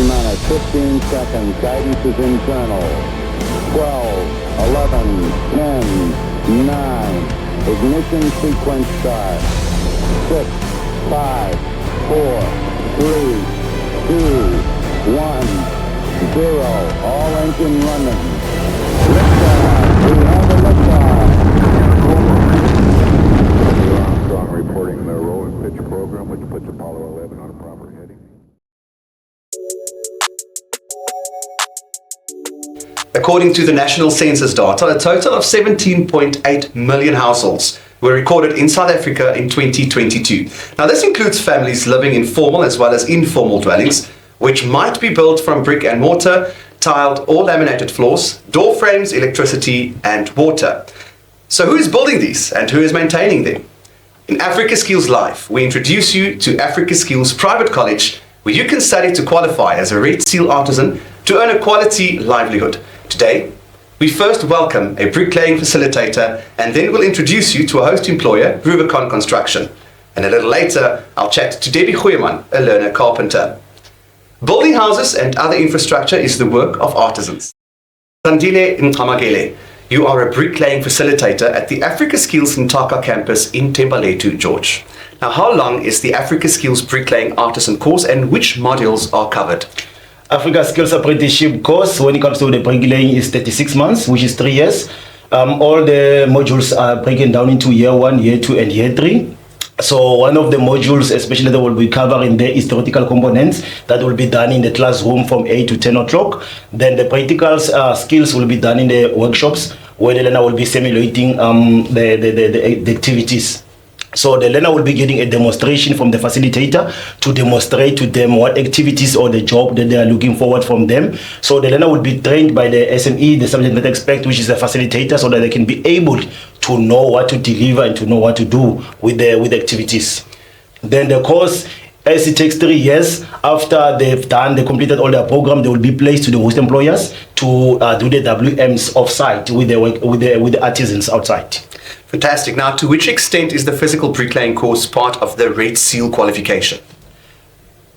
T-minus 15 seconds. Guidance is internal. 12, 11, 10, 9. Ignition sequence start. 6, 5, 4, 3, 2, 1, 0. All engine running. Liftoff. We have a liftoff. Armstrong reporting the roll and pitch program, which puts Apollo 11 on a proper heading. According to the national census data, a total of 17.8 million households were recorded in South Africa in 2022. Now, this includes families living in formal as well as informal dwellings, which might be built from brick and mortar, tiled or laminated floors, door frames, electricity, and water. So who is building these and who is maintaining them? In Africa Skills Live, we introduce you to Africa Skills Private College, where you can study to qualify as a Red Seal artisan to earn a quality livelihood. Today, we first welcome a bricklaying facilitator, and then we'll introduce you to a host employer, Rubicon Construction. And a little later, I'll chat to Debbie Goeiman, a learner carpenter. Building houses and other infrastructure is the work of artisans. Zandile Nxamagele, you are a bricklaying facilitator at the Africa Skills Ntaka campus in Thembalethu, George. Now, how long is the Africa Skills Bricklaying Artisan course and which modules are covered? Africa Skills Apprenticeship course, when it comes to the bricklaying, is 36 months, which is 3 years. All the modules are broken down into year 1, year 2, and year 3. So one of the modules, especially that will be covering the is theoretical components that will be done in the classroom from 8 to 10 o'clock. Then the practical skills will be done in the workshops where the learner will be simulating the activities. So the learner will be getting a demonstration from the facilitator to demonstrate to them what activities or the job that they are looking forward from them. So the learner will be trained by the SME, the subject matter expert, which is the facilitator, so that they can be able to know what to deliver and to know what to do with the activities. Then the course, as it takes 3 years, after they completed all their program, they will be placed to the host employers to do the WMs off-site with the artisans outside. Fantastic. Now, to which extent is the physical bricklaying course part of the Red Seal qualification?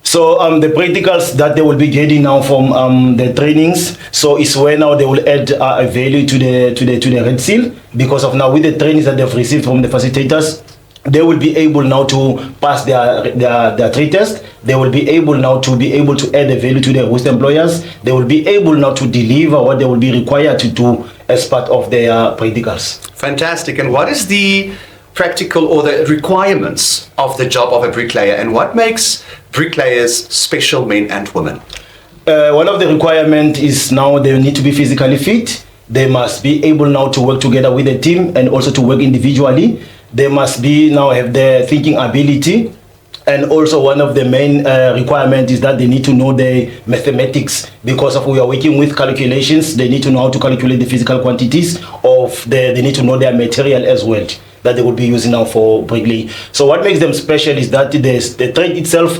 So the practicals that they will be getting now from the trainings, so is where now they will add a value to the Red Seal, because of now with the trainings that they've received from the facilitators, they will be able now to pass their trade test. They will be able now to add a value to their host employers. They will be able now to deliver what they will be required to do as part of their practicals. Fantastic. And what is the practical or the requirements of the job of a bricklayer, and what makes bricklayers special men and women? One of the requirements is now they need to be physically fit. They must be able now to work together with a team and also to work individually. They must be now have their thinking ability. And also one of the main requirements is that they need to know the mathematics, because we are working with calculations. They need to know how to calculate the physical quantities they need to know their material as well that they will be using now for bricklaying. So what makes them special is that the trade itself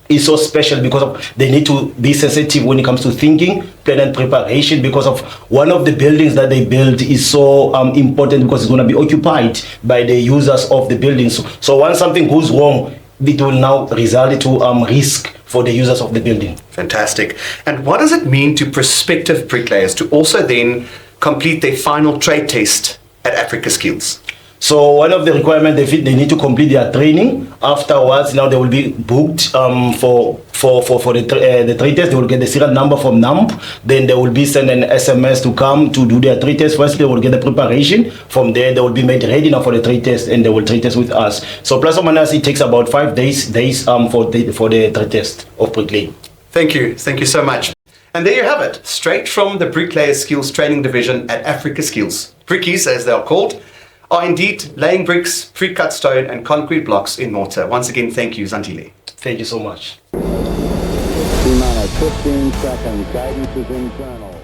is so special because they need to be sensitive when it comes to thinking, plan and preparation, because of one of the buildings that they build is so important, because it's going to be occupied by the users of the buildings. So once something goes wrong, it will now result into risk for the users of the building. Fantastic. And what does it mean to prospective bricklayers to also then complete their final trade test at Africa Skills? So one of the requirements, they need to complete their training. Afterwards, now they will be booked for the trade test. They will get the serial number from NAMP. Then they will be sent an SMS to come to do their trade test. First, they will get the preparation. From there, they will be made ready now for the trade test, and they will trade test with us. So plus or minus, it takes about 5 days for the trade test of bricklaying. Thank you so much. And there you have it, straight from the Bricklayer Skills Training Division at Africa Skills. Brickies, as they are called, are indeed laying bricks, pre-cut stone and concrete blocks in mortar. Once again, thank you, Zandile. Thank you so much. T-minus 15 seconds. Guidance is internal.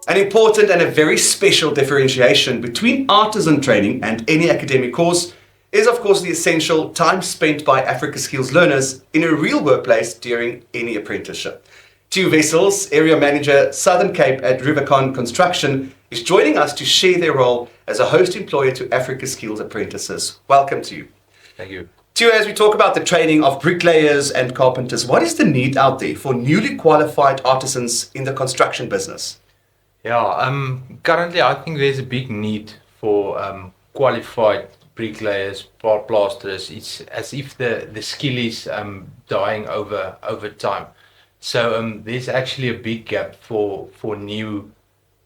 An important and a very special differentiation between artisan training and any academic course is, of course, the essential time spent by Africa Skills learners in a real workplace during any apprenticeship. Theo Wessels, Area Manager, Southern Cape at Rubicon Construction, is joining us to share their role as a host employer to Africa Skills Apprentices. Welcome to you. Thank you. Theo, as we talk about the training of bricklayers and carpenters, what is the need out there for newly qualified artisans in the construction business? Yeah, currently I think there's a big need for qualified bricklayers, plasterers. It's as if the skill is dying over time. So there's actually a big gap for new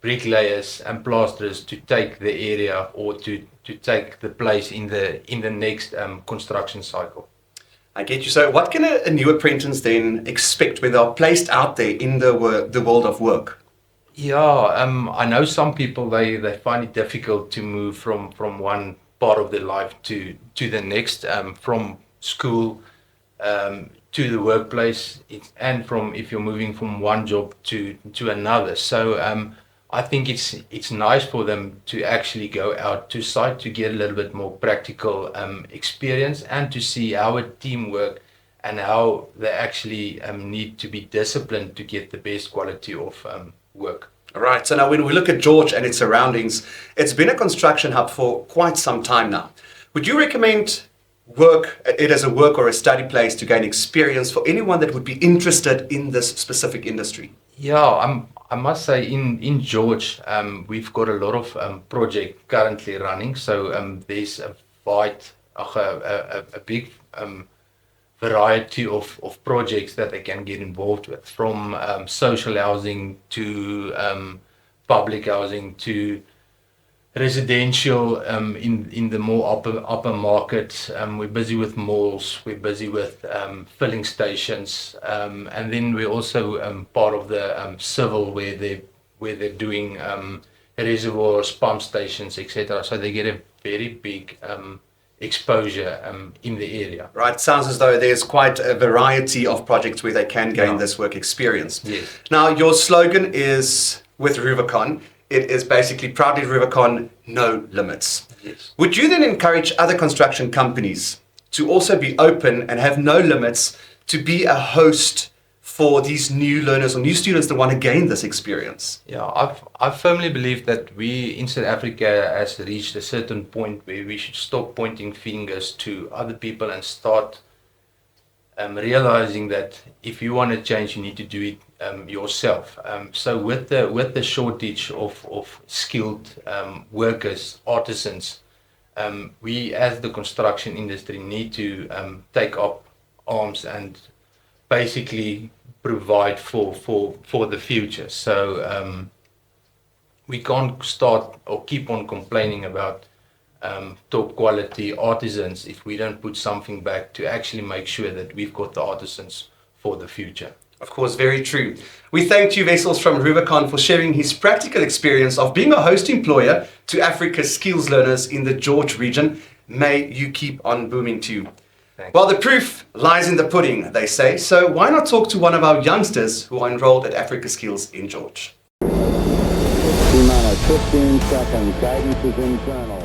bricklayers and plasterers to take the area or to take the place in the next construction cycle. I get you. So what can a new apprentice then expect when they are placed out there in the world of work? Yeah, I know some people, they find it difficult to move from one part of their life to the next, from school to the workplace, and from if you're moving from one job to another. So I think it's nice for them to actually go out to site to get a little bit more practical experience and to see how a team work and how they actually need to be disciplined to get the best quality of work. All right. So now when we look at George and its surroundings, it's been a construction hub for quite some time now. Would you recommend it as a work or a study place to gain experience for anyone that would be interested in this specific industry? Yeah, I must say in George, we've got a lot of projects currently running. So there's a big variety of projects that they can get involved with, from social housing to public housing to residential in the more upper market. We're busy with malls, we're busy with filling stations, and then we're also part of the civil where they're doing reservoirs, pump stations, etc. So they get a very big exposure in the area. Right. Sounds as though there's quite a variety of projects where they can gain this work experience. Yes. Now, your slogan is with Rubicon. It is basically proudly Rubicon, no limits. Yes. Would you then encourage other construction companies to also be open and have no limits to be a host for these new learners or new students that want to gain this experience? Yeah, I firmly believe that we in South Africa has reached a certain point where we should stop pointing fingers to other people and start realizing that if you want to change, you need to do it yourself. So with the shortage of skilled workers, artisans, we as the construction industry need to take up arms and basically provide for the future. So we can't start or keep on complaining about top quality artisans if we don't put something back to actually make sure that we've got the artisans for the future. Of course, very true. We thank Theo Wessels from Rubicon for sharing his practical experience of being a host employer to Africa's skills learners in the George region. May you keep on booming too. Well, the proof lies in the pudding, they say. So why not talk to one of our youngsters who are enrolled at Africa Skills in George? T-minus 15 seconds. Guidance is internal.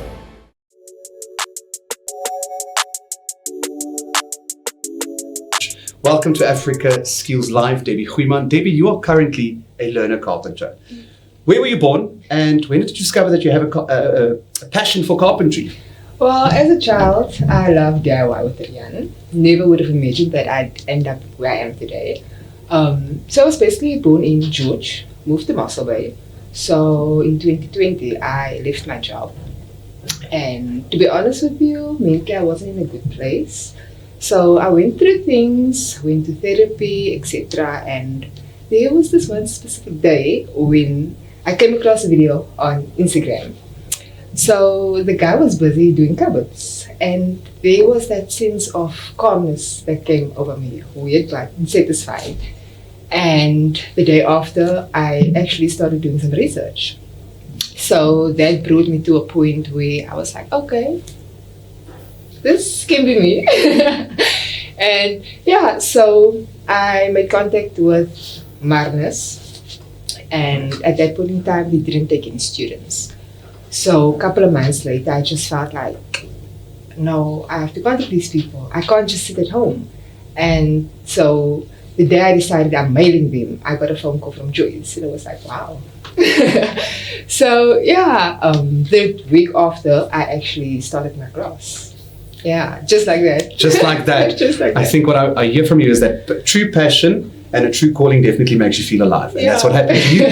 Welcome to Africa Skills Live, Debbie Goeiman. Debbie, you are currently a learner carpenter. Where were you born, and when did you discover that you have a passion for carpentry? Well, as a child, I loved DIY with Rian. Never would have imagined that I'd end up where I am today. So I was basically born in George, moved to Mossel Bay. So in 2020, I left my job. And to be honest with you, mentally I wasn't in a good place. So I went through things, went to therapy, etc. And there was this one specific day when I came across a video on Instagram. So the guy was busy doing cupboards, and there was that sense of calmness that came over me, weird but satisfying. And the day after, I actually started doing some research. So that brought me to a point where I was like, okay, this can be me. And yeah, so I made contact with Marnus, and at that point in time, they didn't take any students. So a couple of months later, I just felt like, no, I have to contact these people. I can't just sit at home. And so the day I decided I'm mailing them, I got a phone call from Joyce, and I was like, wow. So yeah, the week after, I actually started my class. Yeah, just like that. Just like that. Just like I that. think what I hear from you is that true passion and a true calling definitely makes you feel alive. And that's what happened to you.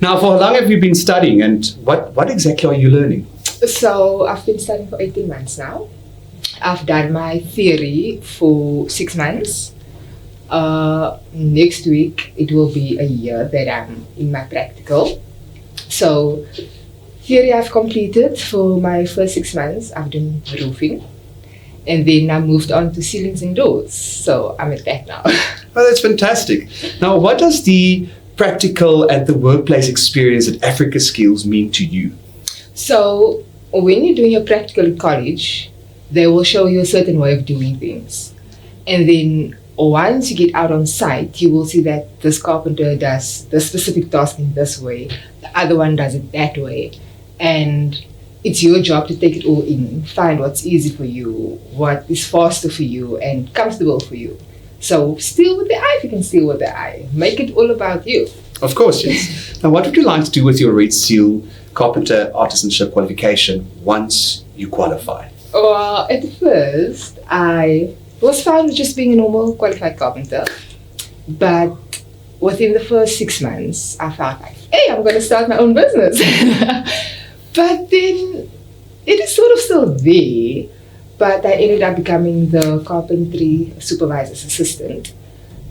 Now, for how long have you been studying, and what exactly are you learning? So I've been studying for 18 months now. I've done my theory for 6 months. Next week it will be a year that I'm in my practical. So theory I've completed for my first 6 months. I've done roofing, and then I moved on to ceilings and doors. So I'm at that now. Oh, that's fantastic. Now, what does the practical and the workplace experience at Africa Skills mean to you? So when you're doing your practical in college, they will show you a certain way of doing things. And then once you get out on site, you will see that this carpenter does the specific task in this way, the other one does it that way. And it's your job to take it all in, find what's easy for you, what is faster for you and comfortable for you. So steal with the eye if you can steal with the eye. Make it all about you. Of course, yes. Now, what would you like to do with your Red Seal Carpenter Artisanship qualification once you qualify? Well, at first, I was fine with just being a normal qualified carpenter. But within the first 6 months, I felt like, hey, I'm going to start my own business. But then it is sort of still there. But I ended up becoming the carpentry supervisor's assistant.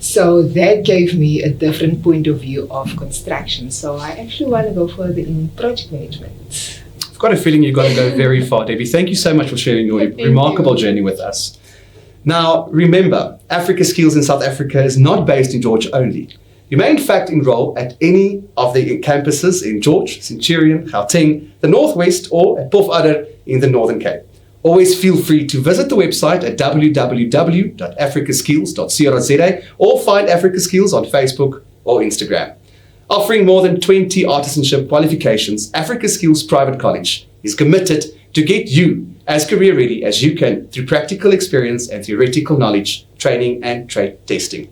So that gave me a different point of view of construction. So I actually want to go further in project management. I've got a feeling you're going to go very far, Debbie. Thank you so much for sharing your remarkable journey with us. Now, remember, Africa Skills in South Africa is not based in George only. You may in fact enroll at any of the campuses in George, Centurion, Gauteng, the Northwest, or at Pofadder in the Northern Cape. Always feel free to visit the website at www.africaskills.co.za or find Africa Skills on Facebook or Instagram. Offering more than 20 artisanship qualifications, Africa Skills Private College is committed to get you as career ready as you can through practical experience and theoretical knowledge, training and trade testing.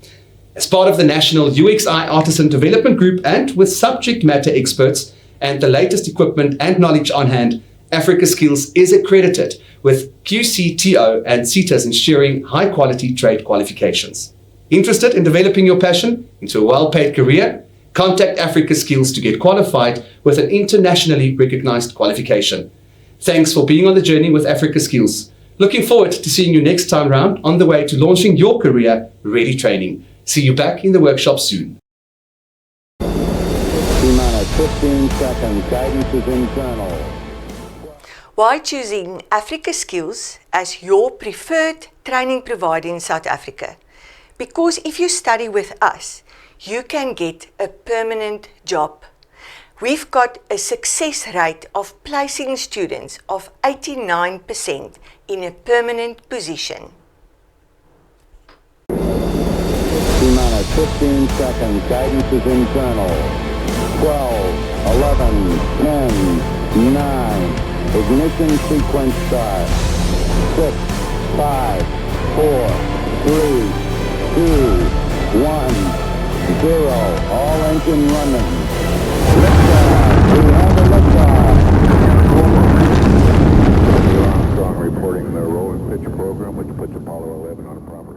As part of the National UXI Artisan Development Group and with subject matter experts and the latest equipment and knowledge on hand, Africa Skills is accredited with QCTO and CETAs ensuring high quality trade qualifications. Interested in developing your passion into a well-paid career? Contact Africa Skills to get qualified with an internationally recognized qualification. Thanks for being on the journey with Africa Skills. Looking forward to seeing you next time round on the way to launching your career ready training. See you back in the workshop soon. T-minus 15 seconds. Guidance is internal. Why choosing Africa Skills as your preferred training provider in South Africa? Because if you study with us, you can get a permanent job. We've got a success rate of placing students of 89% in a permanent position. T-minus 15 seconds. Guidance is internal. 12, 11, 10, 9. Ignition sequence start. 6, 5, 4, 3, 2, 1, 0. All engine running. Liftoff. We have a liftoff. Armstrong reporting the roll and pitch program, which puts Apollo 11 on a proper